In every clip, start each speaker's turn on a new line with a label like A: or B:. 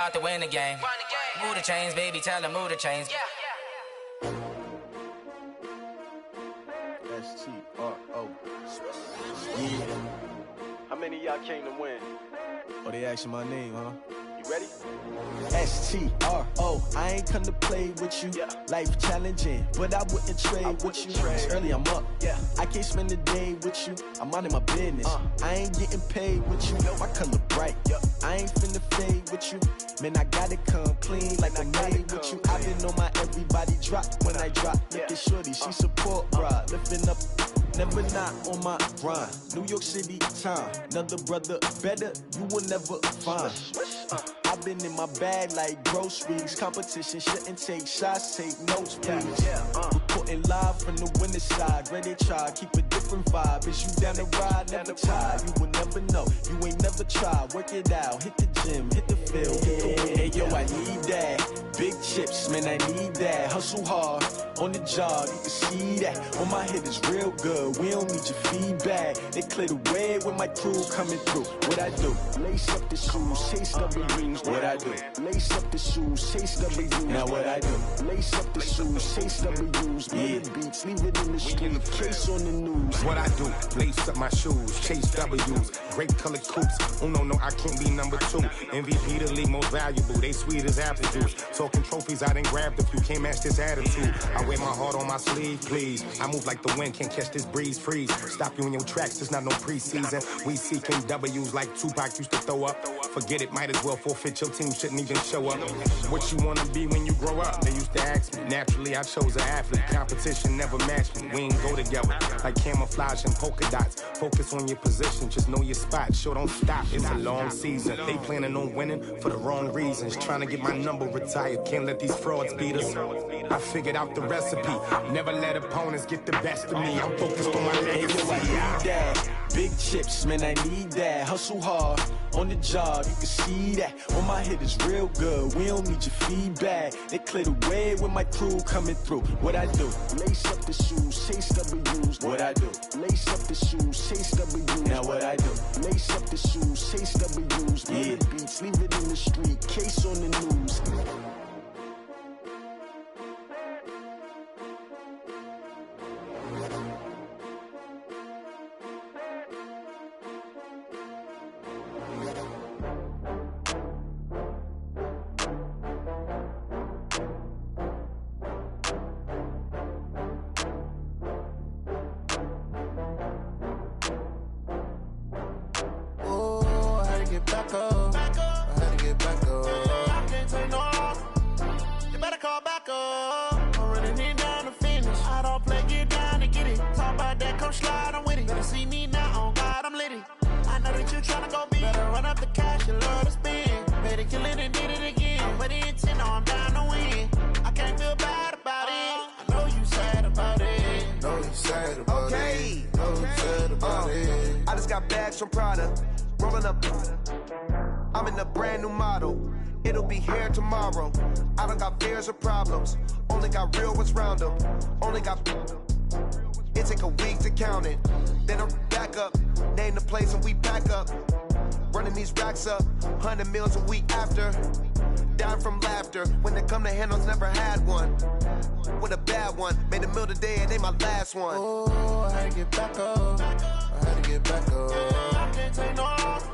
A: Out to win the game. Move the chains, baby, tell them move the chains.
B: S-T-R-O. Yeah. How many of y'all came to win? Oh, they asking my name, huh? You ready? S-T-R-O. I ain't come to play with you. Life challenging, but I wouldn't trade with you. It's early, I'm up. I can't spend the day with you. I'm out of my business. I ain't getting paid with you. My color bright. I ain't finna fade with you. Man, I gotta come clean like I made with you. I been on my everybody drop when I drop. Look at shorty, she support ride. Lifting up, never not on my grind. New York City time, another brother better you will never find. I've been in my bag like groceries. Competition shouldn't take shots, take notes, please. Reporting live from the winter side. Rede4, keep a different vibe. Is you down the ride, never tired. You will never know, you ain't never tried. Work it out, hit the gym, hit the field. Hey yo, I need that. Big chips, man, I need that. Hustle hard, on the job, you can see that. On my head is real good, we don't need your feedback. They clear the way with my crew coming through. What I do? Lace up the shoes, chase W's. What I do? Lace up the shoes, chase W's. Now what I do? Lace up the shoes, chase W's. Bring the beats, leave it in the street, case on the news.
C: What I do? Lace up my shoes, chase W's. Great colored coops. Oh no, I can't be number 2. MVP the league most valuable. They sweet as apple juice. Talking trophies, I done grabbed a few. Can't match this attitude. I wear my heart on my sleeve, please. I move like the wind, can't catch this breeze, freeze. Stop you in your tracks, there's not no preseason. We seeking W's like Tupac used to throw up. Forget it, might as well forfeit. Your team shouldn't even show up. What you wanna be when you grow up? They used to ask me. Naturally, I chose an athlete. Competition never matched me. We ain't go together like camouflage and polka dots. Focus on your position, just know your spot. Sure, don't stop. It's a long season. They planning on winning for the wrong reasons. Trying to get my number retired. Can't let these frauds beat us. I figured out the recipe. Never let opponents get the best of me. I'm focused on my legacy.
B: I need that. Big chips, man, I need that. Hustle hard, on the job, you can see that. On my head is real good, we don't need your feedback. They clear the way with my crew coming through. What I do? Lace up the shoes, chase W's. What I do? Lace up the shoes, chase W's. Now what I do? Lace up the shoes, chase W's. Bring the beats, leave it in the street, case on the news.
D: Back up. I had to get back up. I can't take no loss. You better call back up. I'm running it down to finish. I don't play, get down to get it. Talk about that, come slide, I'm with it. Better see me now, on God, I'm litty. I know that you tryna go big. Better run up the cash, you love to spend. Better kill it and did it again. But the intent, no, I'm down to win. I can't feel bad about it. I know you sad about it.
E: Know you sad about it. Know you sad about it. I just got bags from Prada. Rolling up, I'm in a brand new model. It'll be here tomorrow. I don't got fears or problems. Only got real ones round them. Only got. It take a week to count it. Then I'm back up. Name the place and we back up. Running these racks up. 100 meals a week after. Down from laughter. When they come to handles, never had one. With a bad one. Made a meal today and ain't my last one.
D: Oh, I had to get back up. I had to get back up. I can't take no loss.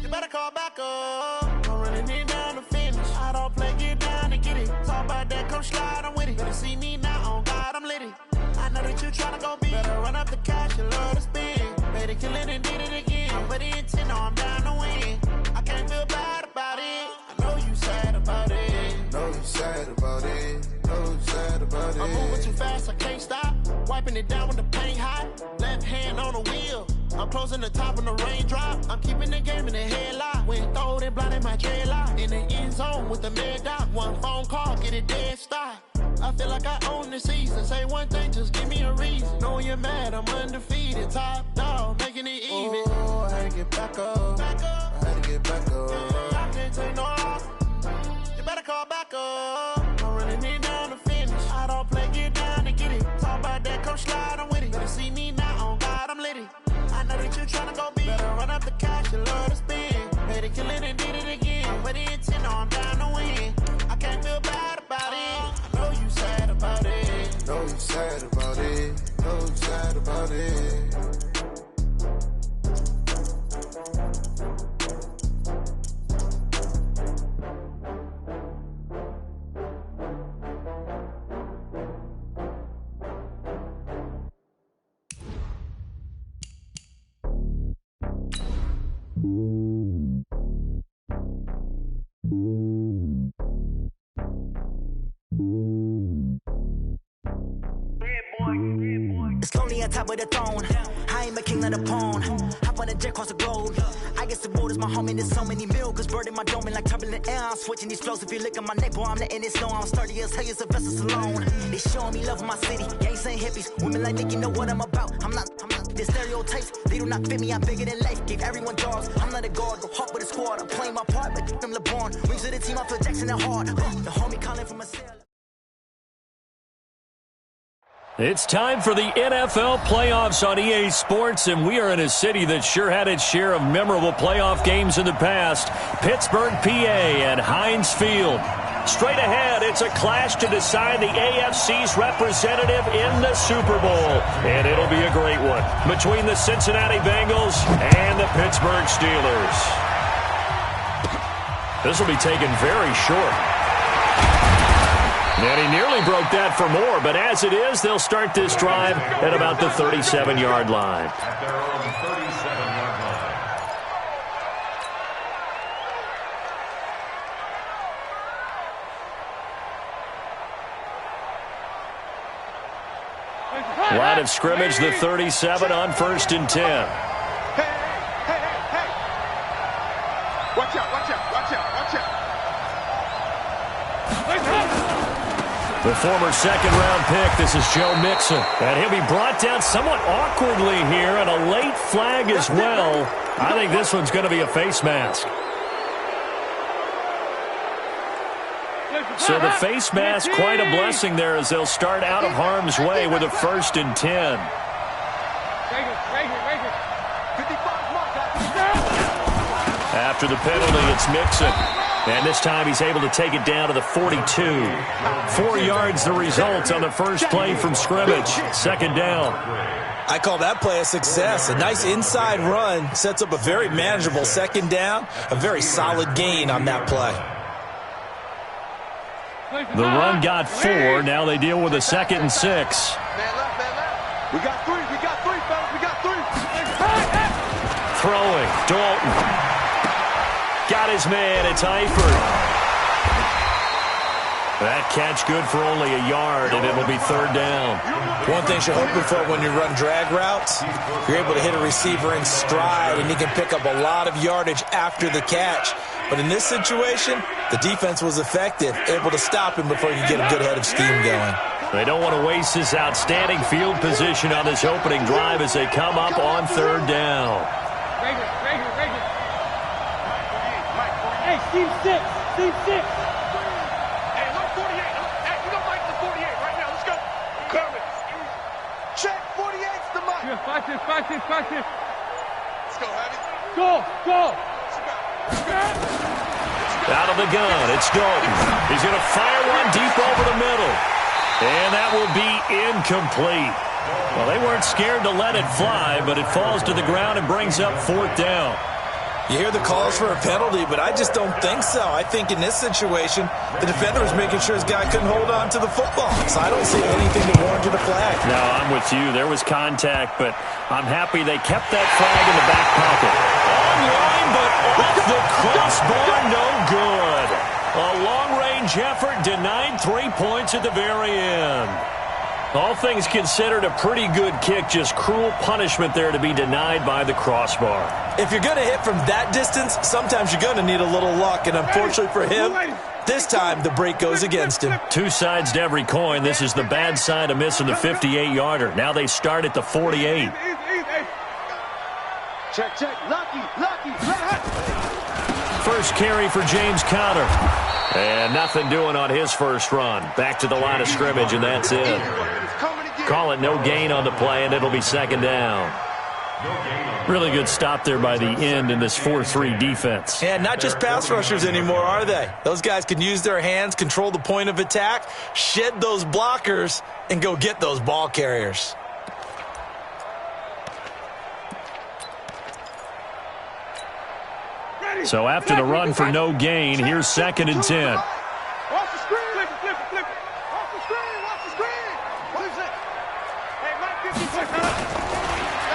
D: You better call back up. I'm running it down to finish. I don't play, get down to get it. Talk about that, come slide, I'm with it. Better see me now, on God, I'm litty. I know that you tryna go big. Better run up the cash, you love to spend. Better kill it and did it again. But the intent, no, I'm down to win. I can't feel bad about it. I know you sad about it.
E: Know you sad about it. Know you sad about it.
D: I'm moving too fast, I can't stop. Wiping it down with the paint hot. Left hand on the wheel. I'm closing the top when the raindrop. I'm keeping the game in the headlock. When throwed and blinded my dreadlock. In the end zone with the mad dot. One phone call, get it dead stop. I feel like I own the season. Say one thing, just give me a reason. Knowing you're mad, I'm undefeated. Top dog, making it even.
E: Oh, I had to get back up. I had to get back up.
D: I can't take no loss. You better call back up. I'm running it down to finish. I don't play, get down to get it. Talk about that, come slide, I'm with it. Better see me now, on God, I'm litty. I know that you tryna go big. Better run up the cash, you love to spend. Better kill it and did it again. But the intent, no,
F: It's lonely on top of the throne. I am a king of the pawn. Hop on a jet across the globe. I guess the world is my home and there's so many milk. Bird in my dome and like turbulent air. I'm switching these flows. If you look at my neck, boy, I'm letting it snow. I'm sturdy as hell as a vessel alone. They showing me love in my city. Gangs ain't hippies. Women like Nicky know what I'm about. I'm not the stereotypes. They do not fit me. I'm bigger than life. Gave everyone dogs. I'm not a guard. Go hawk with a squad. I'm playing my part, but them LeBron. Rings to the team. I feel Jackson and hard. The homie calling from a cell.
G: It's time for the NFL playoffs on EA Sports, and we are in a city that sure had its share of memorable playoff games in the past. Pittsburgh, PA at Heinz Field. Straight ahead, it's a clash to decide the AFC's representative in the Super Bowl. And it'll be a great one between the Cincinnati Bengals and the Pittsburgh Steelers. This will be taken very short. And he nearly broke that for more, but as it is, they'll start this drive at about the 37-yard line.
H: At their own 37-yard line.
G: Line of scrimmage, the 37 on 1st and 10.
H: Hey. Watch out.
G: The former second-round pick, this is Joe Mixon. And he'll be brought down somewhat awkwardly here, and a late flag as well. I think this one's going to be a face mask. So the face mask, quite a blessing there as they'll start out of harm's way with a 1st and 10. After the penalty, it's Mixon. And this time he's able to take it down to the 42. 4 yards the result on the first play from scrimmage. Second down.
I: I call that play a success. A nice inside run sets up a very manageable second down. A very solid gain on that play.
G: The run got 4. Now they deal with a 2nd and 6.
H: Man left. We got three, fellas. We got three.
G: Throwing. Dalton. Got his man. It's Eifert. That catch good for only a yard, and it'll be 3rd down.
I: One thing you're hoping for when you run drag routes, you're able to hit a receiver in stride, and he can pick up a lot of yardage after the catch. But in this situation, the defense was effective, able to stop him before you get a good head of steam going.
G: They don't want to waste this outstanding field position on this opening drive as they come up on 3rd down.
J: Hey, Steve 6.
H: Hey, look, 48. Hey, we don't like the 48 right now. Let's go. Coming. Check, 48's the mic.
J: Yeah, watch this.
H: Let's go, Heavy.
J: Go.
G: Out of the gun, it's Dalton. He's going to fire one deep over the middle. And that will be incomplete. Well, they weren't scared to let it fly, but it falls to the ground and brings up 4th down.
I: You hear the calls for a penalty, but I just don't think so. I think in this situation, the defender was making sure his guy couldn't hold on to the football. So I don't see anything to warrant a flag.
G: No, I'm with you. There was contact, but I'm happy they kept that flag in the back pocket. Online, but off the crossbar, no good. A long-range effort denied 3 points at the very end. All things considered, a pretty good kick, just cruel punishment there to be denied by the crossbar.
I: If you're going to hit from that distance, sometimes you're going to need a little luck, and unfortunately for him, this time the break goes against him.
G: 2 sides to every coin. This is the bad side of missing the 58-yarder. Now they start at the 48.
H: Check. Lucky.
G: First carry for James Conner. And nothing doing on his first run. Back to the line of scrimmage, and that's it. Call it no gain on the play, and it'll be 2nd down. Really good stop there by the end in this 4-3 defense.
I: And not just pass rushers anymore, are they? Those guys can use their hands, control the point of attack, shed those blockers, and go get those ball carriers.
G: So after the run for no gain, here's 2nd and 10.
H: Watch the screen. Flip it. Watch the screen. What is it? Hey, Mike, 50.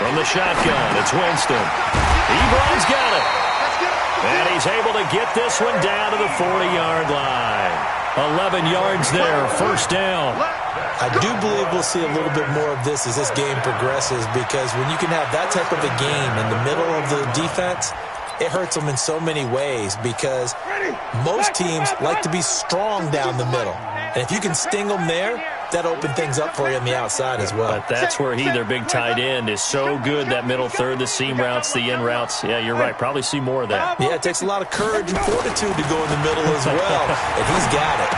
G: From the shotgun, it's Winston. Ebron's got it. And he's able to get this one down to the 40-yard line. 11 yards there, first down.
I: I do believe we'll see a little bit more of this as this game progresses, because when you can have that type of a game in the middle of the defense, it hurts them in so many ways, because most teams like to be strong down the middle. And if you can sting them there, that opens things up for you on the outside as well.
G: But that's where their big tight end, is so good, that middle third, the seam routes, the in routes. Yeah, you're right. Probably see more of that.
I: Yeah, it takes a lot of courage and fortitude to go in the middle as well, and he's got it.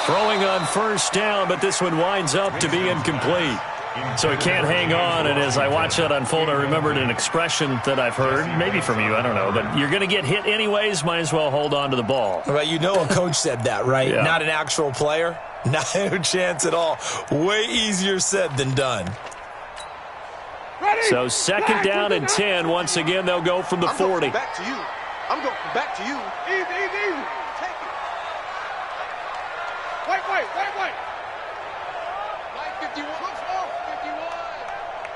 G: Throwing on first down, but this one winds up to be incomplete. So he can't hang on, and as I watch that unfold, I remembered an expression that I've heard, maybe from you, I don't know, but you're going to get hit anyways, might as well hold on to the ball.
I: Well, you know a coach said that, right?
G: Yeah. Not
I: an actual player? No chance at all. Way easier said than done.
G: So second down and 10. Once again, they'll go from the 40.
H: I'm going back to you. I'm going back to you. Easy. Take it. Wait. Line 51. 51.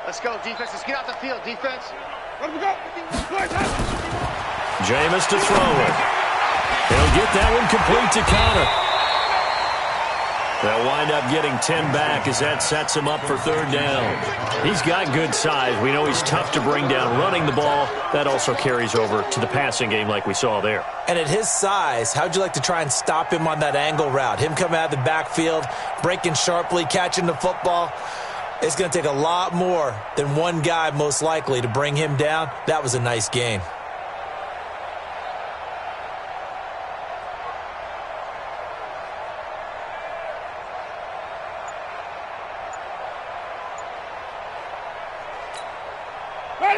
H: Let's go, defense. Let's get out the field, defense. Let me go.
G: Jameis to throw it. He'll get that one complete to Connor. They'll wind up getting 10 back as that sets him up for third down. He's got good size. We know he's tough to bring down running the ball. That also carries over to the passing game like we saw there.
I: And at his size, how'd you like to try and stop him on that angle route? Him coming out of the backfield, breaking sharply, catching the football. It's going to take a lot more than one guy most likely to bring him down. That was a nice game.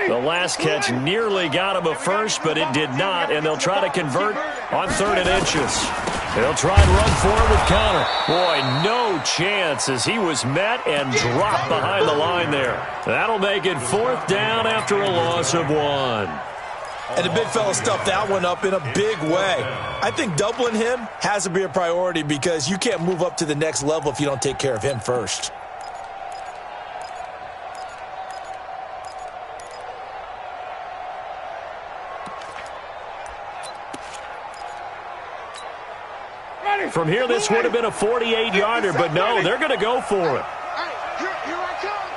G: The last catch nearly got him a first, but it did not, and they'll try to convert on 3rd and inches. They'll try and run for it with Connor. Boy, no chance as he was met and dropped behind the line there. That'll make it 4th down after a loss of 1.
I: And the big fella stuffed that one up in a big way. I think doubling him has to be a priority, because you can't move up to the next level if you don't take care of him first.
G: From here, this would have been a 48-yarder, but no, they're going to go for it.
H: Here I come.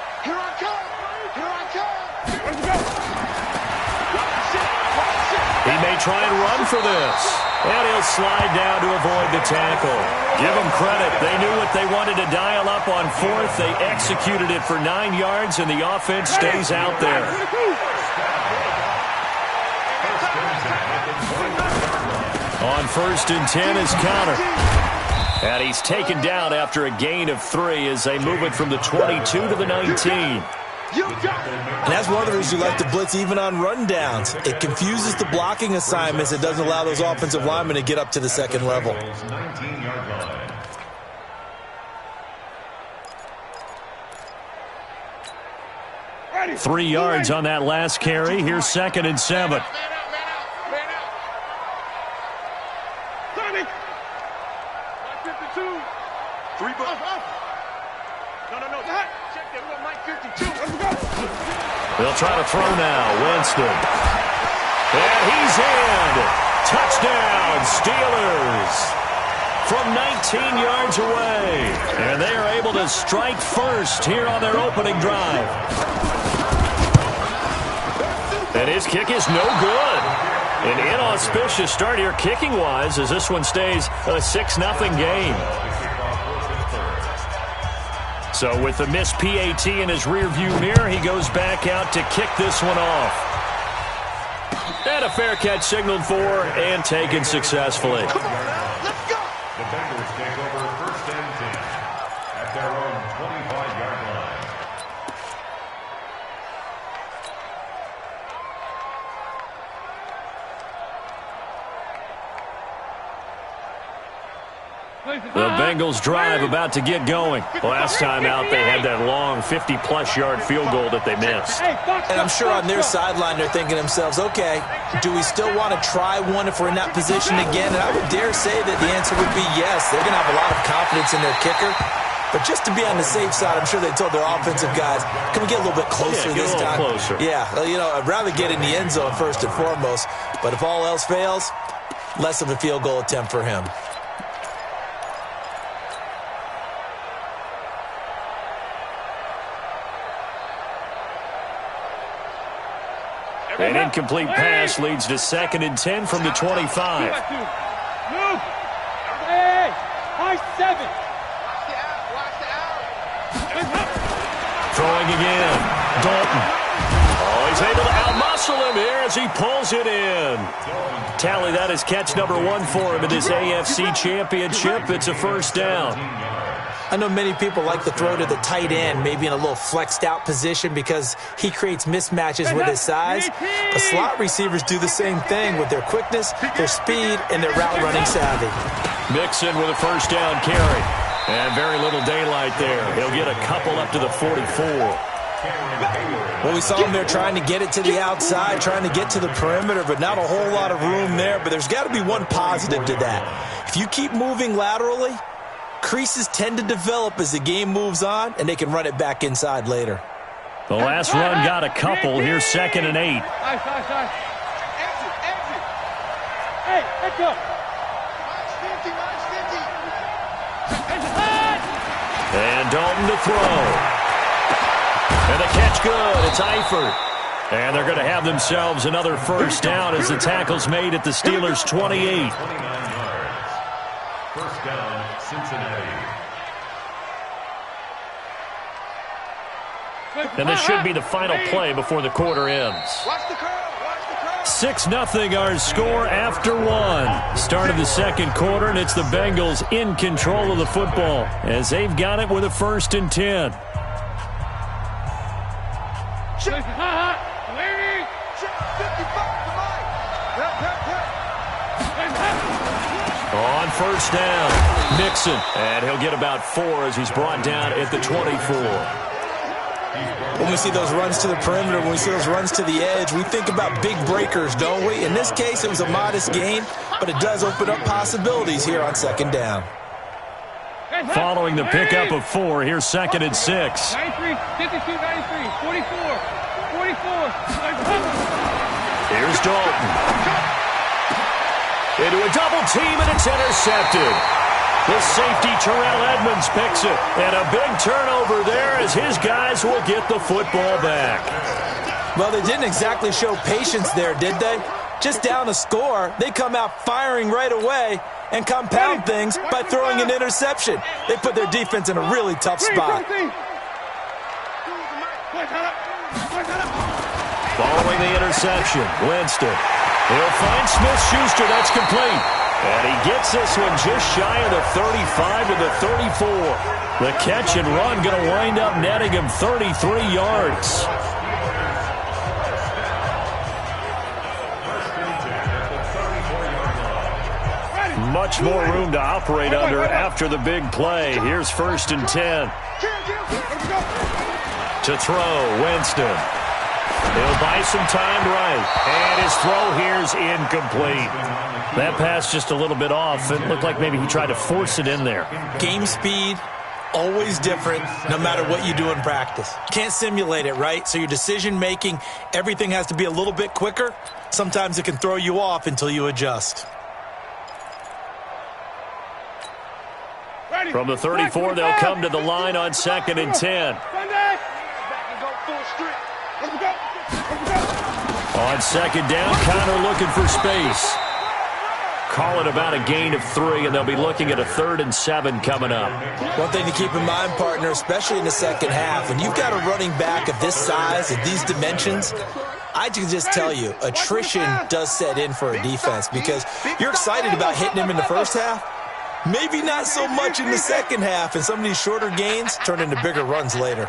G: He may try and run for this. And he'll slide down to avoid the tackle. Give them credit. They knew what they wanted to dial up on 4th. They executed it for 9 yards, and the offense stays out there. On 1st and 10 is Connor. And he's taken down after a gain of 3 as they move it from the 22 to the 19.
I: And that's one of the reasons you like to blitz even on rundowns. It confuses the blocking assignments. It doesn't allow those offensive linemen to get up to the second level.
G: 3 yards on that last carry. Here's 2nd and 7. They'll try to throw now. Winston. And he's in. Touchdown, Steelers. From 19 yards away. And they are able to strike first here on their opening drive. And his kick is no good. An inauspicious start here kicking-wise as this one stays a 6-0 game. So with the missed PAT in his rearview mirror, he goes back out to kick this one off. And a fair catch signaled for and taken successfully.
H: Come on now, let's go.
K: The Bengals take over 1st and 10 at their own 25-yard line.
G: The Bengals drive about to get going. Last time out, they had that long 50-plus yard field goal that they missed.
I: And I'm sure on their sideline, they're thinking to themselves, okay, do we still want to try one if we're in that position again? And I would dare say that the answer would be yes. They're going to have a lot of confidence in their kicker. But just to be on the safe side, I'm sure they told their offensive guys, can we get a little bit closer this time?
G: Closer.
I: Yeah, I'd rather get in the end zone first and foremost. But if all else fails, less of a field goal attempt for him.
G: An incomplete pass leads to 2nd and 10 from the 25.
J: Move! Hey! High 7!
G: Throwing again. Dalton. Oh, he's able to outmuscle him here as he pulls it in. Tally, that is catch number 1 for him in this AFC Championship. It's a first down.
I: I know many people like to throw to the tight end, maybe in a little flexed out position because he creates mismatches with his size. But slot receivers do the same thing with their quickness, their speed, and their route running savvy.
G: Mixon with a first down carry. And very little daylight there. He'll get a couple up to the 44.
I: Well, we saw him there trying to get it to the outside, trying to get to the perimeter, but not a whole lot of room there. But there's got to be one positive to that. If you keep moving laterally, creases tend to develop as the game moves on, and they can run it back inside later.
G: The last run got a couple. Here's 2nd and 8.
J: Exit. Hey, let's go.
G: And Dalton to throw. And the catch good. It's Eifert. And they're going to have themselves another first down as the tackle's made at the Steelers' 28.
K: 29 yards. First down, Cincinnati.
G: And this should be the final play before the quarter ends. 6-0 our score after 1. Start of the second quarter, and it's the Bengals in control of the football as they've got it with a 1st and 10. On first down, Mixon, and he'll get about 4 as he's brought down at the 24.
I: When we see those runs to the perimeter, when we see those runs to the edge, we think about big breakers, don't we? In this case, it was a modest gain, but it does open up possibilities here on 2nd down.
G: Following the pickup of 4, here's 2nd and 6.
J: 93, 52, 93, 44.
G: Here's Dalton. Into a double team, and it's intercepted. The safety, Terrell Edmonds, picks it. And a big turnover there as his guys will get the football back.
I: Well, they didn't exactly show patience there, did they? Just down a score, they come out firing right away and compound things by throwing an interception. They put their defense in a really tough spot.
G: Following the interception, Winston. He'll find Smith-Schuster. That's complete. And he gets this one just shy of the 35 to the 34. The catch and run going to wind up netting him 33 yards. Much more room to operate under after the big play. Here's 1st and 10. To throw, Winston. He'll buy some time right. And his throw here's incomplete. That pass just a little bit off. It looked like maybe he tried to force it in there.
I: Game speed, always different no matter what you do in practice. Can't simulate it, right? So your decision making, everything has to be a little bit quicker. Sometimes it can throw you off until you adjust.
G: From the 34, they'll come to the line on 2nd and 10. On 2nd down, Connor looking for space. Call it about a gain of 3, and they'll be looking at a 3rd and 7 coming up.
I: One thing to keep in mind, partner, especially in the second half, when you've got a running back of this size, of these dimensions, I can just tell you, attrition does set in for a defense because you're excited about hitting him in the first half. Maybe not so much in the second half, and some of these shorter gains turn into bigger runs later.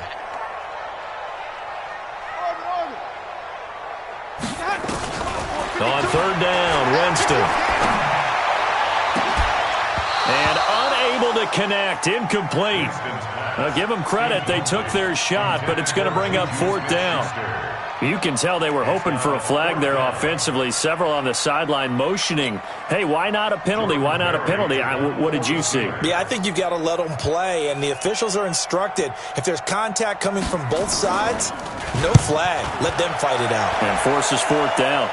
G: On 3rd down, Winston. And unable Unable to connect. Incomplete. Now, give them credit. They took their shot, but it's going to bring up 4th down. You can tell they were hoping for a flag there offensively. Several on the sideline motioning, hey, why not a penalty? Why not a penalty? What did you see?
I: Yeah, I think you got to let them play, and the officials are instructed, if there's contact coming from both sides, no flag. Let them fight it out.
G: And forces 4th down.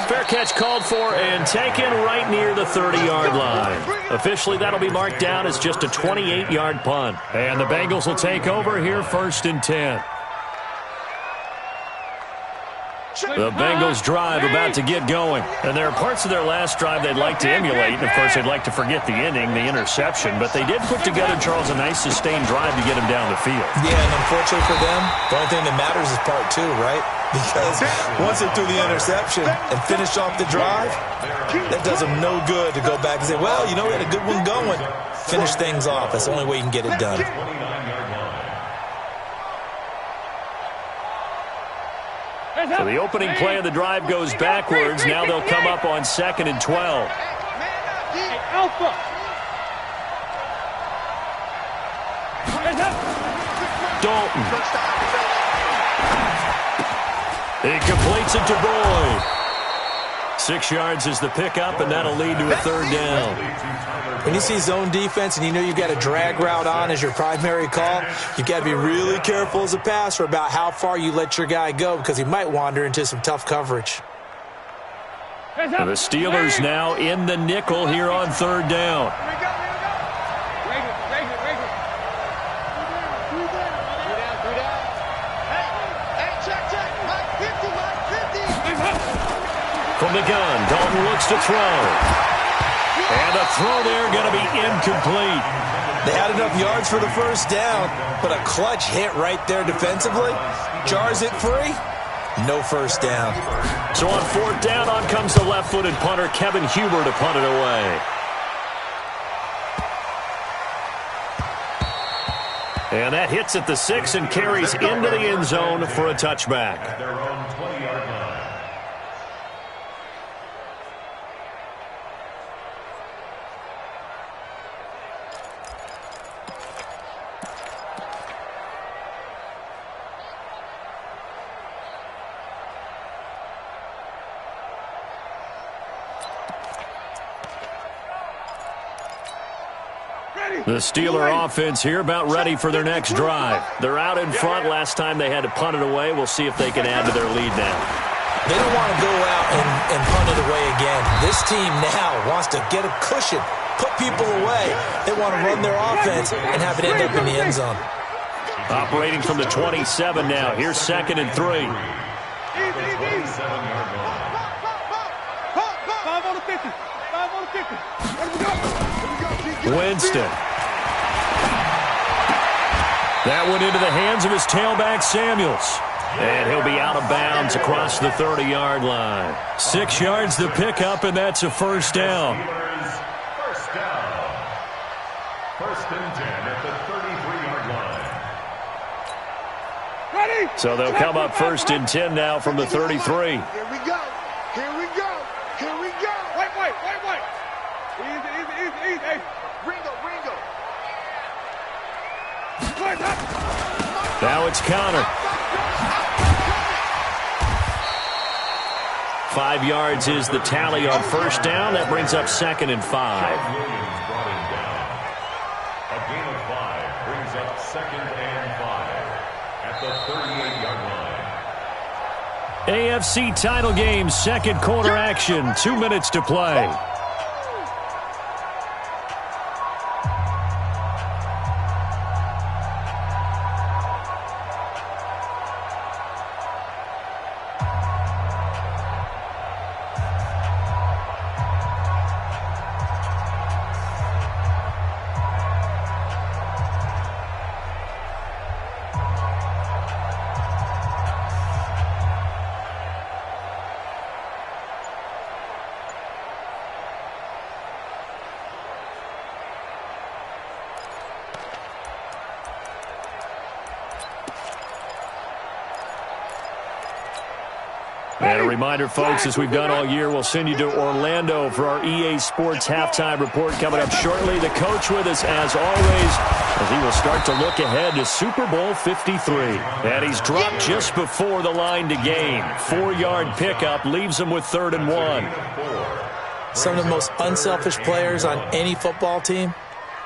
G: Fair catch called for and taken right near the 30-yard line. Officially, that'll be marked down as just a 28-yard punt. And the Bengals will take over here 1st and 10. The Bengals drive about to get going. And there are parts of their last drive they'd like to emulate. And, of course, they'd like to forget the ending, the interception. But they did put together, Charles, a nice sustained drive to get him down the field.
I: Yeah, and unfortunately for them, the only thing that matters is part 2, right? Because once they threw the interception and finished off the drive, that does them no good to go back and say, well, you know, we had a good one going. Finish things off. That's the only way you can get it done.
G: So the opening play of the drive goes backwards. Now they'll come up on 2nd and 12.
J: Alpha.
G: Dalton. He completes it to Boyd. 6 yards is the pickup, and that'll lead to a 3rd down.
I: When you see zone defense and you know you've got a drag route on as your primary call, you've got to be really careful as a passer about how far you let your guy go because he might wander into some tough coverage.
G: The Steelers now in the nickel here on 3rd down. From the gun, Dalton looks to throw. And the throw there going to be incomplete.
I: They had enough yards for the 1st down, but a clutch hit right there defensively jars it free. No 1st down.
G: So on 4th down, on comes the left-footed punter, Kevin Huber, to punt it away. And that hits at the 6 and carries into the end zone for a touchback.
K: At their own 20-yard line.
G: The Steeler offense here about ready for their next drive. They're out in front. Last time they had to punt it away. We'll see if they can add to their lead now.
I: They don't want to go out and punt it away again. This team now wants to get a cushion, put people away. They want to run their offense and have it end up in the end zone.
G: Operating from the 27 now. Here's 2nd and 3.
K: 27-yard line.
J: 5 on the 50. 5 on the 50. Let me go.
G: Winston. That went into the hands of his tailback, Samuels. And he'll be out of bounds across the 30-yard line. 6 yards the pickup, and that's a 1st down.
K: First down. 1st and 10 at the 33-yard line.
J: Ready?
G: So they'll come up 1st and 10 now from the 33.
H: Here we go. Here we go. Here we go.
J: Wait. Easy. Hey.
H: Ringo.
G: Now it's Connor. 5 yards is the tally on 1st down. That brings up 2nd and 5.
K: Williams brought him down. A gain of 5 brings up 2nd and 5 at the 38-yard line.
G: AFC title game, 2nd quarter action. 2 minutes to play. Reminder, folks, as we've done all year, we'll send you to Orlando for our EA Sports halftime report coming up shortly. The coach with us, as always, as he will start to look ahead to Super Bowl 53. And he's dropped just before the line to gain. 4-yard pickup leaves him with 3rd and 1.
I: Some of the most unselfish players on any football team,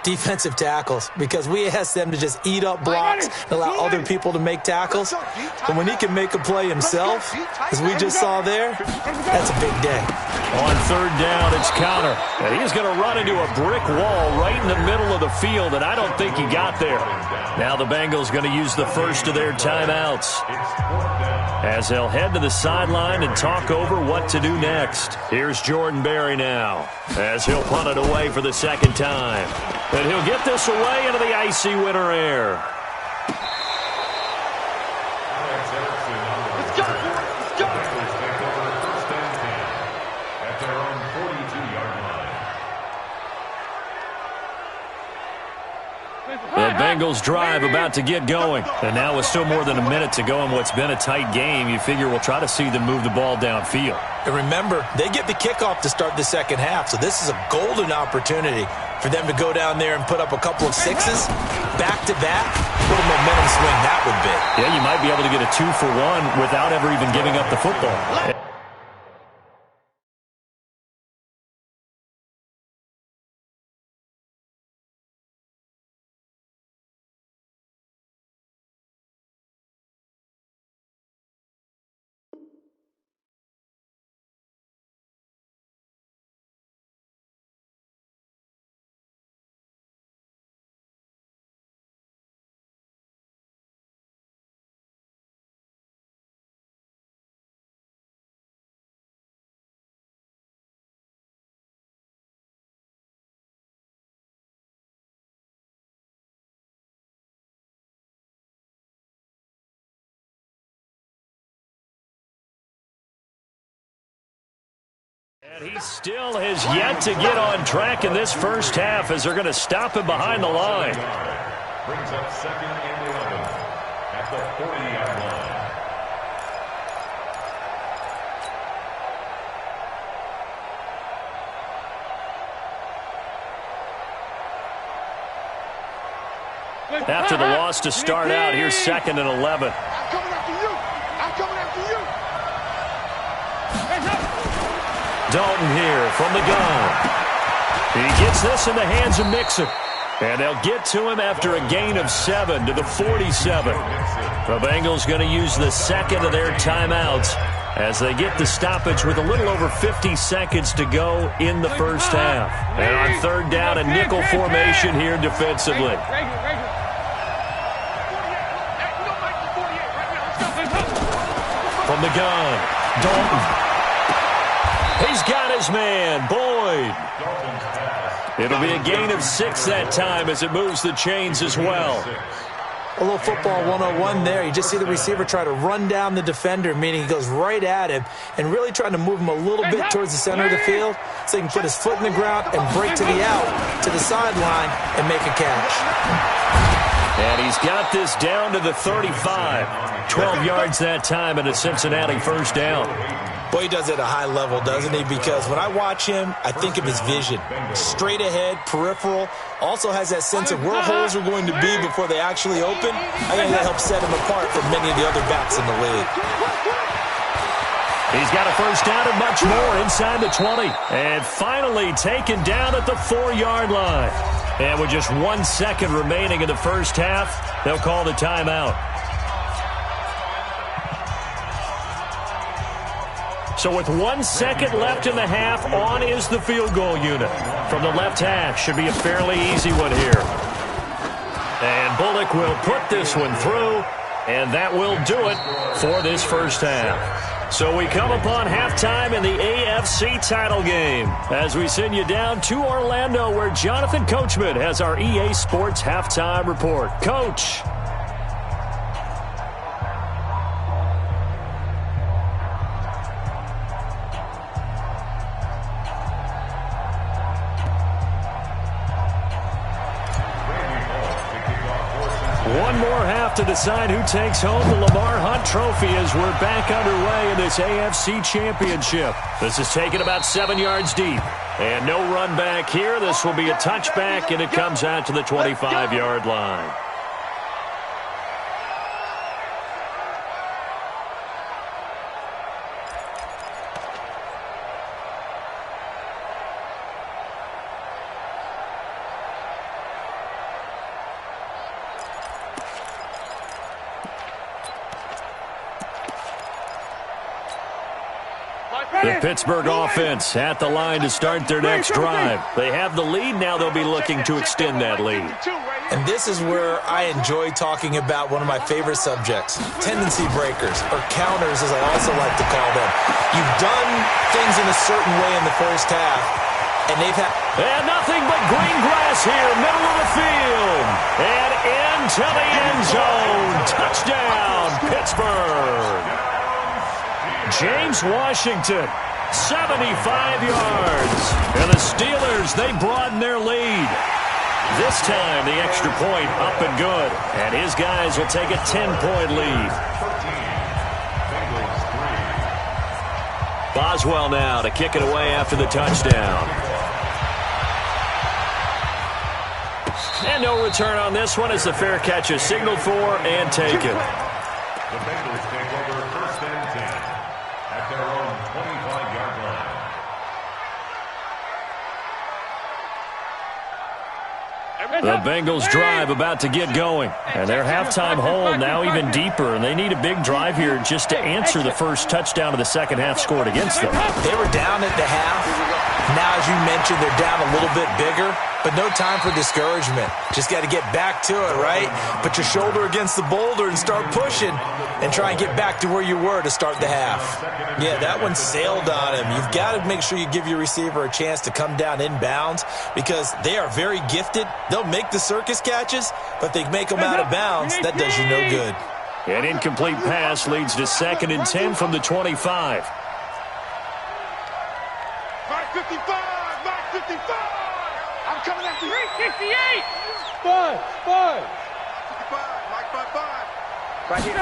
I: defensive tackles, because we ask them to just eat up blocks and allow other people to make tackles. But when he can make a play himself, as we just saw there, that's a big day.
G: On 3rd down, it's Connor. And he's going to run into a brick wall right in the middle of the field, and I don't think he got there. Now the Bengals going to use the first of their timeouts, as they'll head to the sideline and talk over what to do next. Here's Jordan Berry now, as he'll punt it away for the 2nd time. And he'll get this away into the icy winter air.
H: Let's go! Let's go!
K: At their own 42-yard line.
G: The Bengals drive about to get going. And now with still more than a minute to go in what's been a tight game, you figure we'll try to see them move the ball downfield.
I: And remember, they get the kickoff to start the second half, so this is a golden opportunity for them to go down there and put up a couple of sixes back-to-back. What a momentum swing that would be.
G: Yeah, you might be able to get a 2-for-1 without ever even giving up the football. And he still has yet to get on track in this first half, as they're going to stop him behind the line.
K: Brings up 2nd and 11 at the 40-yard line.
G: After the loss to start out, here's 2nd and 11.
H: I'm coming after you! I'm coming after you!
G: Dalton here from the gun. He gets this in the hands of Mixon. And they'll get to him after a gain of 7 to the 47. The Bengals going to use the 2nd of their timeouts as they get the stoppage with a little over 50 seconds to go in the first half. And on 3rd down, a nickel formation here defensively. From the gun, Dalton. He's got his man, Boyd. It'll be a gain of 6 that time as it moves the chains as well.
I: A little football 101 there. You just see the receiver try to run down the defender, meaning he goes right at him and really trying to move him a little bit towards the center of the field so he can put his foot in the ground and break to the out, to the sideline, and make a catch.
G: And he's got this down to the 35. 12 yards that time and a Cincinnati first down.
I: Boy, he does it at a high level, doesn't he? Because when I watch him, I think of his vision. Straight ahead, peripheral. Also has that sense of where holes are going to be before they actually open. I think that helps set him apart from many of the other backs in the league.
G: He's got a first down and much more inside the 20. And finally taken down at the 4-yard line. And with just 1 second remaining in the first half, they'll call the timeout. So with 1 second left in the half, on is the field goal unit. From the left hash, should be a fairly easy one here. And Bullock will put this one through, and that will do it for this first half. So we come upon halftime in the AFC title game as we send you down to Orlando, where Jonathan Coachman has our EA Sports halftime report. Coach. One more half to decide who takes home the Lamar Hunt Trophy as we're back underway in this AFC Championship. This is taken about 7 yards deep. And no run back here. This will be a touchback, and it comes out to the 25-yard line. The Pittsburgh offense at the line to start their next drive. They have the lead. Now they'll be looking to extend that lead.
I: And this is where I enjoy talking about one of my favorite subjects, tendency breakers, or counters as I also like to call them. You've done things in a certain way in the first half, and they've had...
G: And nothing but green grass here, middle of the field. And into the end zone. Touchdown, Pittsburgh. James Washington, 75 yards. And the Steelers, they broaden their lead. This time, the extra point up and good. And his guys will take a 10-point lead. Boswell now to kick it away after the touchdown. And no return on this one as the fair catch is signaled for and taken.
K: The Bengals take over first and 10 at their own 25-yard line.
G: The Bengals drive about to get going. And their halftime hole now even deeper. And they need a big drive here just to answer the first touchdown of the second half scored against them.
I: They were down at the half. Now, as you mentioned, they're down a little bit bigger. But no time for discouragement. Just got to get back to it, right? Put your shoulder against the boulder and start pushing. And try and get back to where you were to start the half. Yeah, that one sailed on him. You've got to make sure you give your receiver a chance to come down inbounds because they are very gifted. They'll make the circus catches, but they make them out of bounds. That does you no good.
G: An incomplete pass leads to 2nd and 10 from the 25.
H: Mark 55! Mark 55! I'm coming after you! 58!
J: 5!
H: 55! Mike 55! Right here.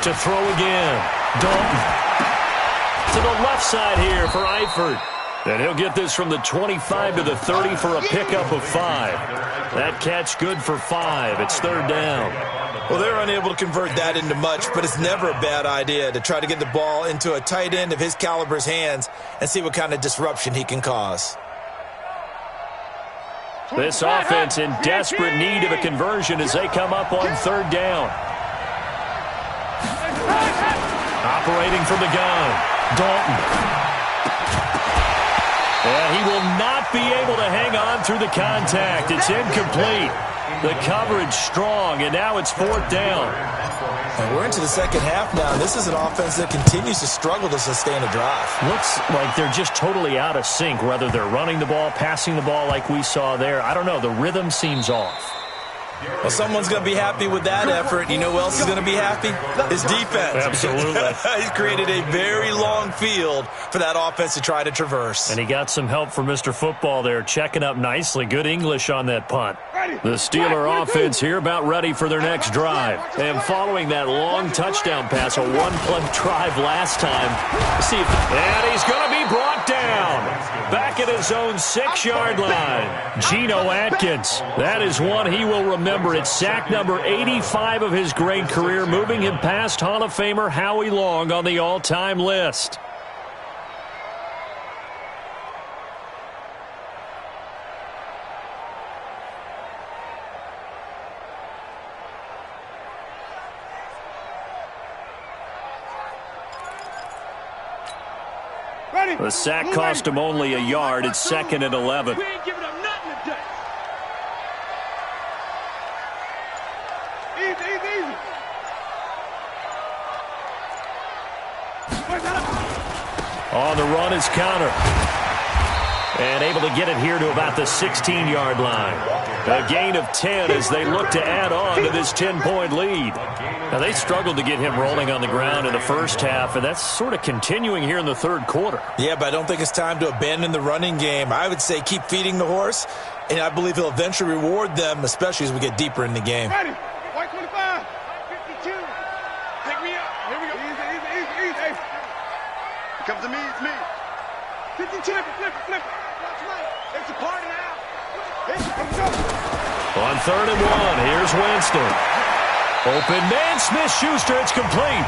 G: To throw again. Dalton. To the left side here for Eifert. And he'll get this from the 25 to the 30 for a pickup of 5. That catch good for 5. It's 3rd down.
I: Well, they're unable to convert that into much, but it's never a bad idea to try to get the ball into a tight end of his caliber's hands and see what kind of disruption he can cause.
G: This offense in desperate need of a conversion as they come up on 3rd down. Operating from the gun, Dalton. And he will not be able to hang on through the contact. It's incomplete. The coverage strong, and now it's 4th down.
I: And we're into the second half now. This is an offense that continues to struggle to sustain a drive.
G: Looks like they're just totally out of sync, whether they're running the ball, passing the ball like we saw there. I don't know. The rhythm seems off.
I: Well, someone's going to be happy with that effort. You know who else is going to be happy? His defense.
G: Absolutely.
I: He's created a very long field for that offense to try to traverse.
G: And he got some help from Mr. Football there, checking up nicely. Good English on that punt. The Steeler offense here about ready for their next drive. And following that long touchdown pass, a one-play drive last time. And he's going to be brought down. Back at his own 6-yard line. Geno Atkins. That is one he will remember. It's sack number 85 of his great career, moving him past Hall of Famer Howie Long on the all-time list. The sack cost him only a yard. It's 2nd and 11.
H: We ain't giving up nothing today. Easy.
G: On the run is counter. And able to get it here to about the 16-yard line. A gain of 10 as they look to add on to this 10-point lead. Now, they struggled to get him rolling on the ground in the first half, and that's sort of continuing here in the 3rd quarter.
I: Yeah, but I don't think it's time to abandon the running game. I would say keep feeding the horse, and I believe he'll eventually reward them, especially as we get deeper in the game.
H: Ready. comes to me, it's me. 52, flip it. It's a party now.
G: On 3rd and 1, here's Winston. Open man, Smith-Schuster, it's complete.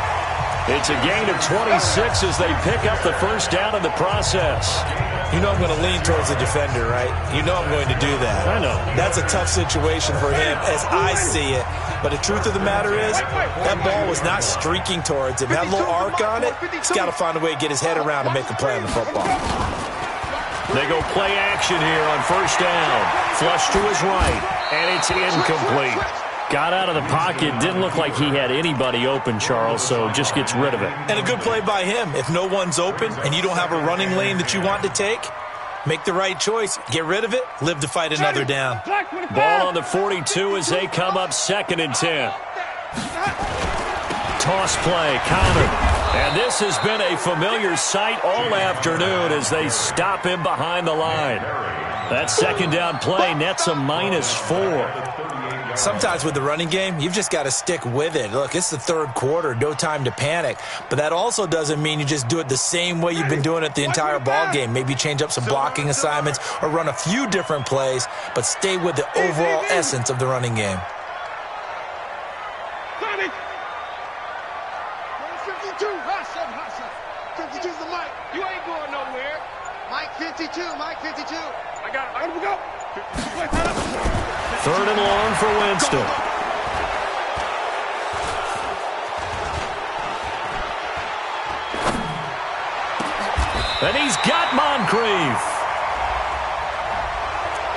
G: It's a gain of 26 as they pick up the first down in the process.
I: You know I'm going to lean towards the defender, right? You know I'm going to do that.
G: I know.
I: That's a tough situation for him as I see it. But the truth of the matter is, that ball was not streaking towards him. That little arc on it, he's got to find a way to get his head around and make a play on the football.
G: They go play action here on first down. Flush to his right, and it's incomplete. Got out of the pocket. Didn't look like he had anybody open, Charles, so just gets rid of it.
I: And a good play by him. If no one's open and you don't have a running lane that you want to take, make the right choice. Get rid of it. Live to fight another down.
G: Ball on the 42 as they come up 2nd and 10. Toss play, Connor. And this has been a familiar sight all afternoon as they stop him behind the line. That 2nd down play nets a -4.
I: Sometimes with the running game, you've just got to stick with it. Look, it's the 3rd quarter, no time to panic. But that also doesn't mean you just do it the same way you've been doing it the entire ball game. Maybe change up some blocking assignments or run a few different plays, but stay with the overall essence of the running game.
H: 52's the mic. You ain't going nowhere. Mike 52. I got it. Let me go.
G: 3rd and long for Winston. And he's got Moncrief.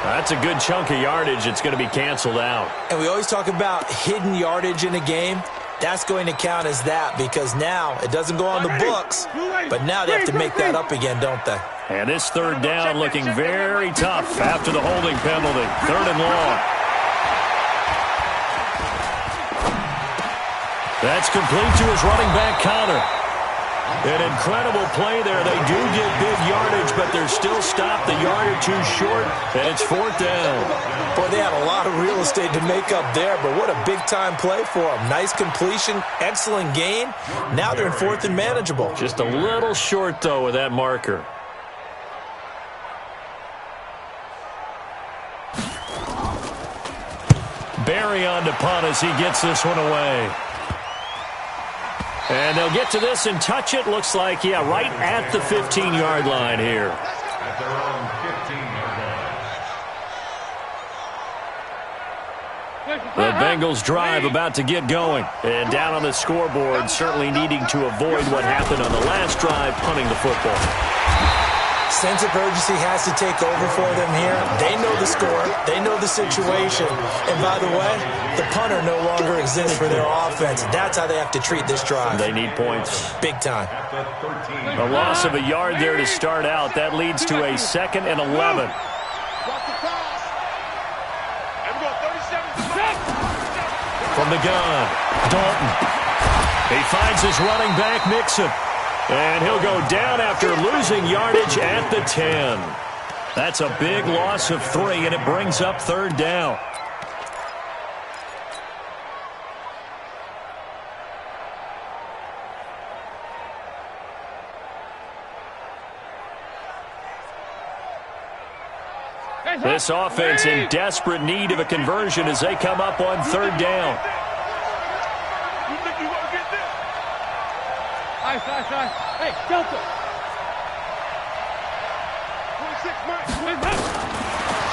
G: That's a good chunk of yardage. It's going to be canceled out.
I: And we always talk about hidden yardage in a game. That's going to count as that because now it doesn't go on the books, but now they have to make that up again, don't they?
G: And this 3rd down looking very tough after the holding penalty. 3rd and long. That's complete to his running back, Connor. An incredible play there. They do get big yardage, but they're still stopped a yard or two short, and it's 4th down.
I: Boy, they had a lot of real estate to make up there, but what a big-time play for them. Nice completion, excellent gain. Now they're in 4th and manageable.
G: Just a little short, though, with that marker. Barry on to punt as he gets this one away. And they'll get to this and touch it. Looks like, yeah, right at the 15-yard line here.
K: At their own 15-yard line.
G: The Bengals drive about to get going. And down on the scoreboard, certainly needing to avoid what happened on the last drive, punting the football.
I: Sense of urgency has to take over for them here. They know the score. They know the situation. And by the way, the punter no longer exists for their offense. That's how they have to treat this drive.
G: They need points.
I: Big time.
G: A loss of a yard there to start out. That leads to a 2nd and 11. From the gun, Dalton. He finds his running back, Mixon. And he'll go down after losing yardage at the 10. That's a big loss of 3, and it brings up 3rd down. This offense in desperate need of a conversion as they come up on 3rd down.
J: Hey, Delta. 26,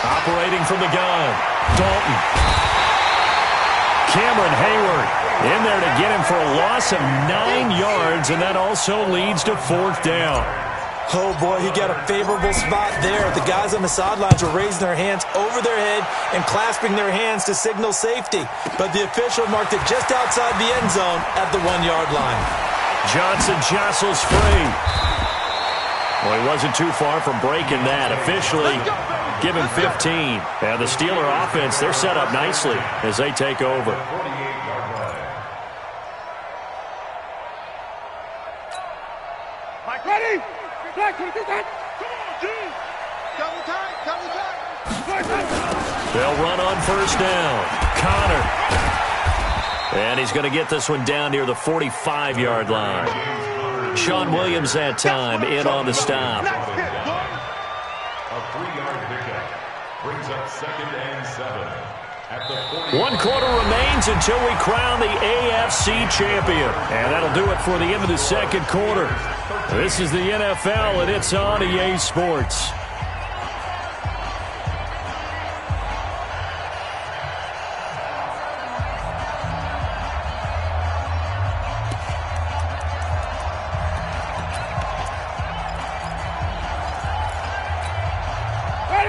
G: Operating from the gun, Dalton. Cameron Hayward in there to get him for a loss of 9 yards, and that also leads to 4th down.
I: Oh, boy, he got a favorable spot there. The guys on the sidelines were raising their hands over their head and clasping their hands to signal safety. But the official marked it just outside the end zone at the 1-yard line.
G: Johnson jostles free. Well, he wasn't too far from breaking that. Officially, give him 15. And the Steeler offense, they're set up nicely as they take over.
J: Mike, ready? Black, come on, dude.
H: Double time.
G: They'll run on 1st down. Connor. And he's going to get this one down near the 45-yard line. Sean Williams that time in on the stop.
K: A 3-yard pickup brings up 2nd and 7. At the 40.
G: 1 quarter remains until we crown the AFC champion. And that'll do it for the end of the 2nd quarter. This is the NFL, and it's on EA Sports.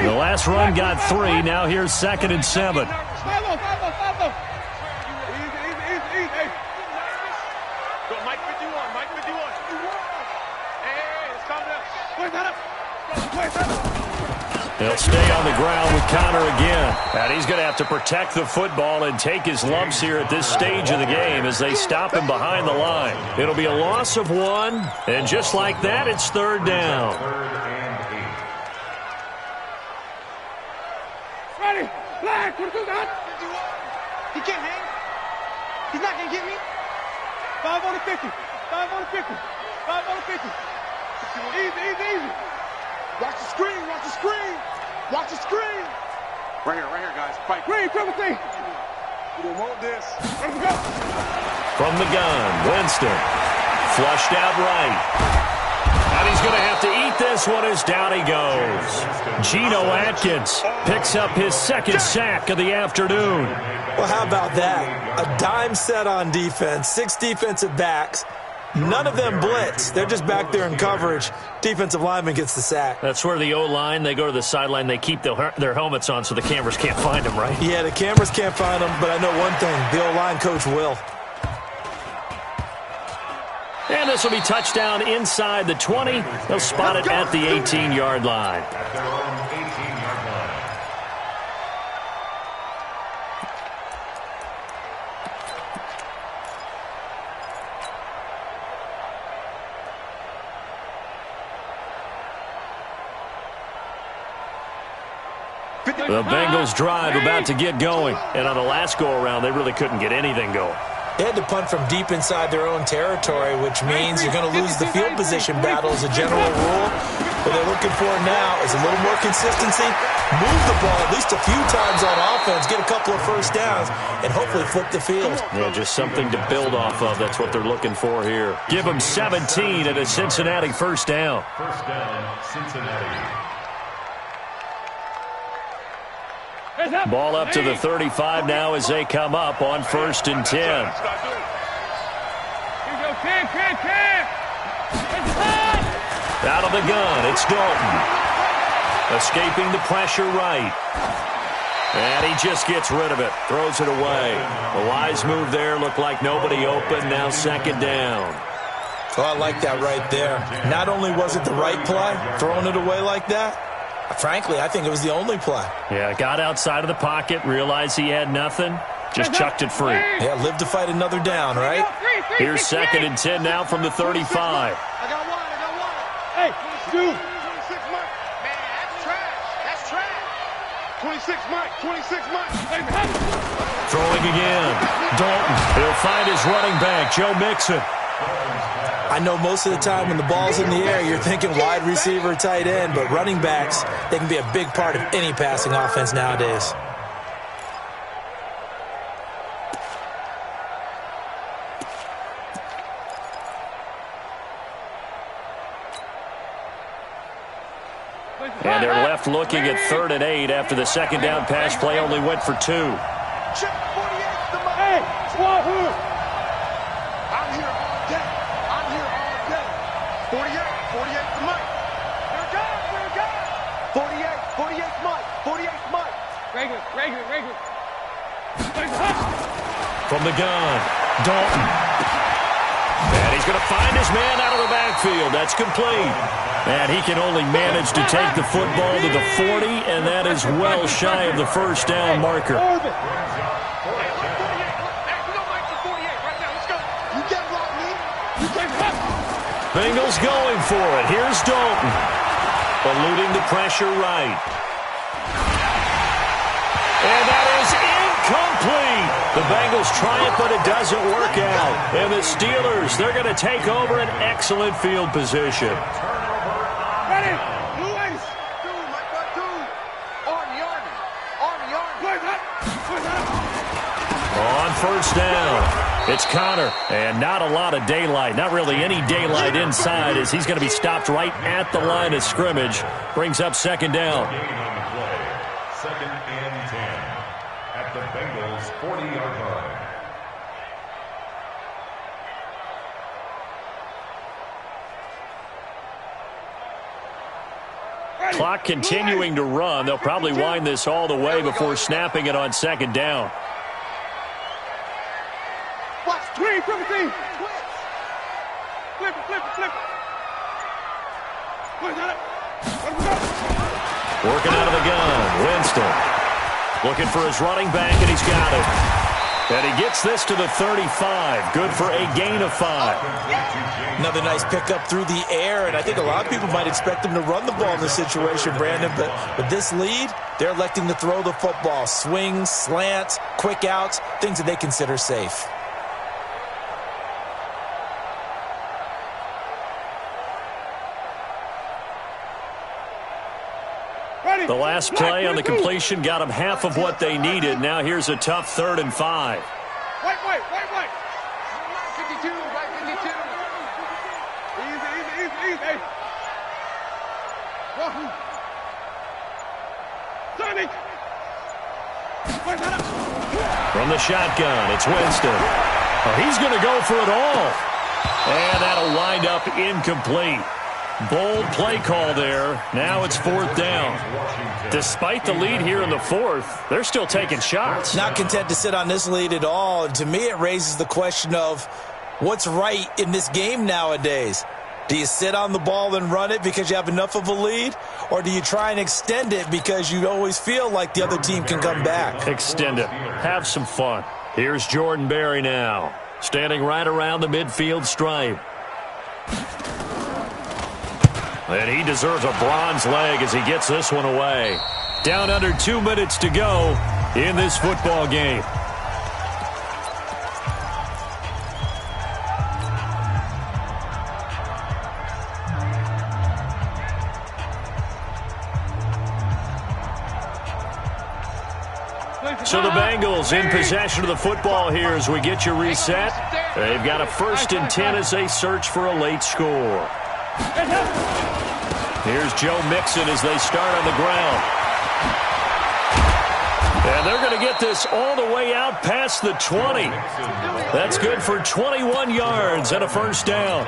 G: The last run got 3. Now here's 2nd and 7. He'll stay on the ground with Connor again. And he's going to have to protect the football and take his lumps here at this stage of the game as they stop him behind the line. It'll be a loss of 1, and just like that, it's 3rd down.
J: Ready, flag, what do that? He can't hang. He's not going to get me. 5 on the 50, 5 on the 50, 5 on the 50. Easy. Watch the screen, watch the screen. Watch the screen. Right here, guys. Fight. Green, triple T. You don't want this. Let's go.
G: From the gun, Winston. Flushed out right. And he's going to have to eat this one as down he goes. Geno Atkins picks up his 2nd sack of the afternoon.
I: Well, how about that? A dime set on defense, 6 defensive backs. None of them blitz. They're just back there in coverage. Defensive lineman gets the sack.
G: That's where the O-line, they go to the sideline, they keep their helmets on so the cameras can't find them, right?
I: Yeah, the cameras can't find them, but I know one thing. The O-line coach will.
G: And this will be touchdown inside the 20. They'll spot it at the 18-yard line.
K: At their own 18-yard line.
G: The Bengals drive about to get going. And on the last go-around, they really couldn't get anything going.
I: They had to punt from deep inside their own territory, which means you're going to lose the field position battle as a general rule. What they're looking for now is a little more consistency, move the ball at least a few times on offense, get a couple of first downs, and hopefully flip the field.
G: Yeah, just something to build off of. That's what they're looking for here. Give them 17 at a Cincinnati first down.
K: First down, Cincinnati.
G: Ball up to the 35 now as they come up on 1st and 10. Out of the gun, it's Dalton. Escaping the pressure right. And he just gets rid of it, throws it away. A wise move there, looked like nobody open, now 2nd down.
I: Oh, I like that right there. Not only was it the right play, throwing it away like that, frankly, I think it was the only play.
G: Yeah, got outside of the pocket, realized he had nothing, just chucked it free.
I: Yeah, live to fight another down, right?
G: Here's 2nd and 10 now from the 35.
J: I got one. Hey, dude. 26 Mike. Man, that's trash. 26 Mike.
G: Throwing again. Dalton. He'll find his running back, Joe Mixon.
I: I know most of the time when the ball's in the air, you're thinking wide receiver, tight end, but running backs, they can be a big part of any passing offense nowadays.
G: And they're left looking at 3rd and 8 after the 2nd down pass play only went for 2.
J: Check 48 the money. Hey, Wahoo! I'm here all day. 48 to Mike. We're good. 48 Mike. Regular.
G: From the gun, Dalton. And he's going to find his man out of the backfield. That's complete. And he can only manage to take the football to the 40, and that is well shy of the first down marker. Bengals going for it. Here's Dalton. Eluding the pressure right. And that is incomplete. The Bengals Bengals try it, but it doesn't work out. And the Steelers, they're going to take over an excellent field position.
H: Ready? Blue Ace. Two, my butt, two. Army.
G: On first down, it's Connor, and not a lot of daylight. Not really any daylight inside as he's going to be stopped right at the line of scrimmage. Brings up second down.
K: Second and 10 at the Bengals' 40-yard line.
G: Clock continuing to run. They'll probably wind this all the way before snapping it on second down.
H: Watch, twin, triple team. Flip it.
G: Working out of the gun, Winston. Looking for his running back, and he's got it. And he gets this to the 35. Good for a gain of 5.
I: Another nice pickup through the air, and I think a lot of people might expect him to run the ball in this situation, Brandon. But with this lead, they're electing to throw the football. Swings, slants, quick outs, things that they consider safe.
G: The last play on the completion got them half of what they needed. Now here's a tough 3rd and 5.
H: Wait. 52, right 52. Easy. Wahoo. Sonic.
G: From the shotgun, it's Winston. Oh, he's going to go for it all. And that'll wind up incomplete. Bold play call there. Now it's 4th down. Despite the lead here in the 4th, they're still taking shots.
I: Not content to sit on this lead at all. And to me, it raises the question of what's right in this game nowadays. Do you sit on the ball and run it because you have enough of a lead? Or do you try and extend it because you always feel like the other team can come back?
G: Extend it. Have some fun. Here's Jordan Berry now, standing right around the midfield stripe. And he deserves a bronze leg as he gets this one away. Down under 2 minutes to go in this football game. So the Bengals in possession of the football here as we get you reset. They've got a 1st and 10 as they search for a late score. Here's Joe Mixon as they start on the ground. And they're going to get this all the way out past the 20. That's good for 21 yards and a 1st down.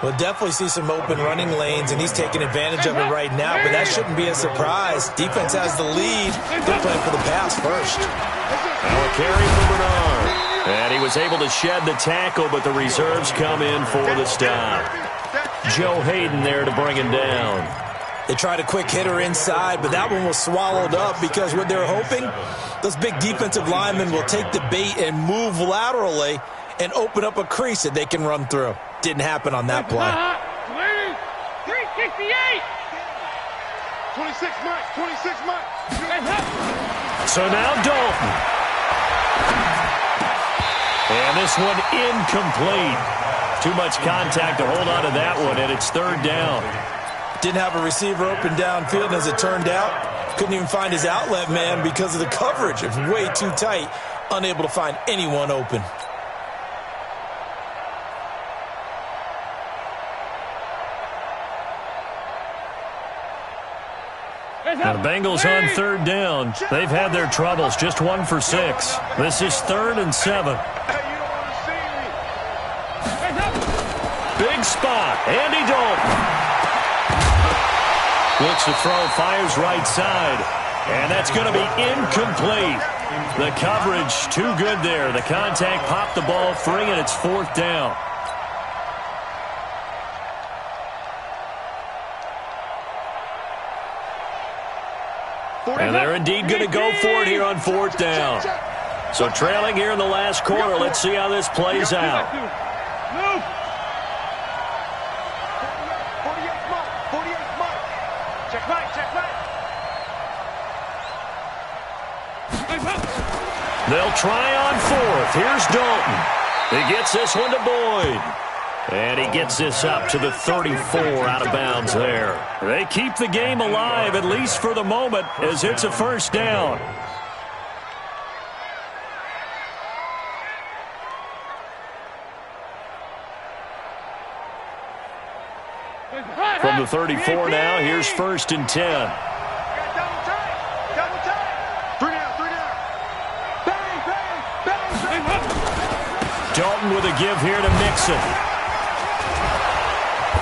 I: We'll definitely see some open running lanes, and he's taking advantage of it right now, but that shouldn't be a surprise. Defense has the lead. They're playing for the pass first.
G: Now a carry for Bernard. And he was able to shed the tackle, but the reserves come in for the stop. Joe Hayden there to bring him down.
I: They tried a quick hitter inside, but that one was swallowed up because what they're hoping, those big defensive linemen will take the bait and move laterally and open up a crease that they can run through. Didn't happen on that play.
H: 368. 26 months.
G: So now Dalton. And this one incomplete. Too much contact to hold on to that one, and it's 3rd down.
I: Didn't have a receiver open downfield, and as it turned out, couldn't even find his outlet man because of the coverage. It's way too tight, unable to find anyone open.
G: Now the Bengals on 3rd down. They've had their troubles, just 1 for 6. This is 3rd and 7. Big spot, Andy Dalton. Looks to throw, fires right side. And that's going to be incomplete. The coverage too good there. The contact popped the ball free, and it's 4th down. And they're indeed going to go for it here on 4th down. So trailing here in the last quarter, let's see how this plays out.
H: 48 months. Check right.
G: They'll try on fourth. Here's Dalton. He gets this one to Boyd. And he gets this up to the 34 out of bounds there. They keep the game alive, at least for the moment, as it's a first down. From the 34 now, here's 1st and 10.
H: Double time. 3 down. Bang.
G: Dalton with a give here to Mixon.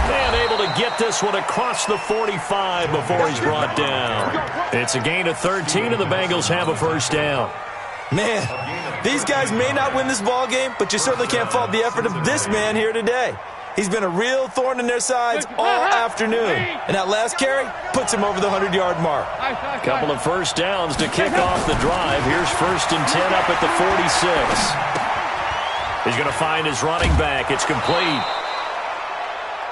G: And able to get this one across the 45 before he's brought down. It's a gain of 13, and the Bengals have a first down.
I: Man, these guys may not win this ball game, but you certainly can't fault the effort of this man here today. He's been a real thorn in their sides all afternoon. And that last carry puts him over the 100-yard mark.
G: Couple of first downs to kick off the drive. Here's 1st and 10 up at the 46. He's going to find his running back. It's complete.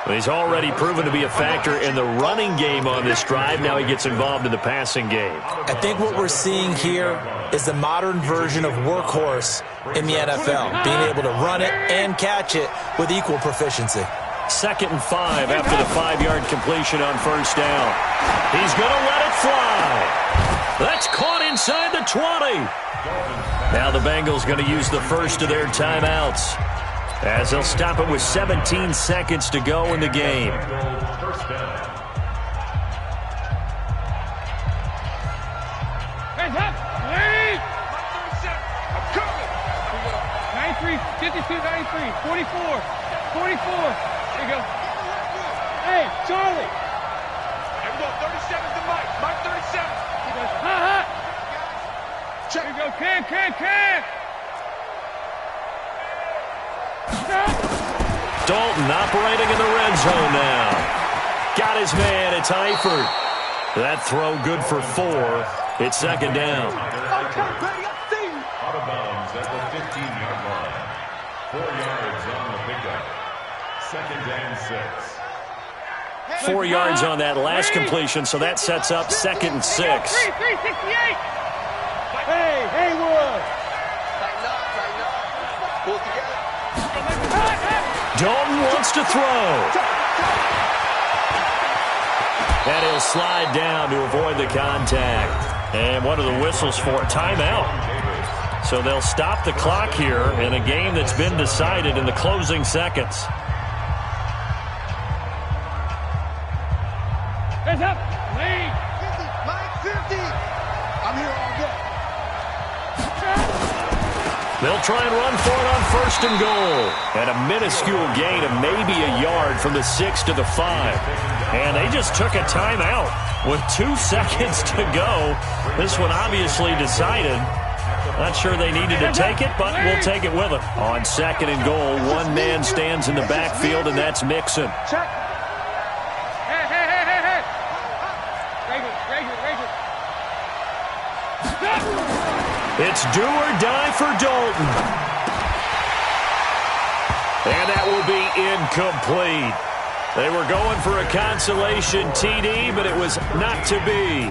G: He's already proven to be a factor in the running game on this drive. Now he gets involved in the passing game.
I: I think what we're seeing here is the modern version of workhorse in the NFL, being able to run it and catch it with equal proficiency.
G: 2nd and 5 after the 5-yard completion on first down. He's going to let it fly. That's caught inside the 20. Now the Bengals going to use the first of their timeouts, as they'll stop it with 17 seconds to go in the game.
K: First down.
J: Hands up! Lead! 93, 52, 93, 44, 44. There you go. Hey, Charlie!
H: There we go, 37 to Mike. Mike 37.
J: He goes, ha! There you go, Cam!
G: Dalton operating in the red zone now. Got his man. It's Eifert. That throw good for 4. It's 2nd down.
H: Okay, Brady, I see you.
K: Out of bounds at the 15-yard line. 4 yards on the pickup. 2nd and 6.
G: 4 yards on that last completion, so that sets up 2nd and 6.
J: 368. Hey, Haywood.
H: Pull it together.
G: Dalton wants to throw. And he'll slide down to avoid the contact. And one of the whistles for a timeout. So they'll stop the clock here in a game that's been decided in the closing seconds.
J: Hands up. Lead.
H: 50, Mike 50. I'm here all day.
G: They'll try and run for it on 1st and goal. And a minuscule gain of maybe a yard from the 6 to the 5. And they just took a timeout with 2 seconds to go. This one obviously decided. Not sure they needed to take it, but we'll take it with them. On 2nd and goal, one man stands in the backfield, and that's Mixon.
J: Check. Hey. Raise it. Stop.
G: It's do or die for Dalton. And that will be incomplete. They were going for a consolation TD, but it was not to be.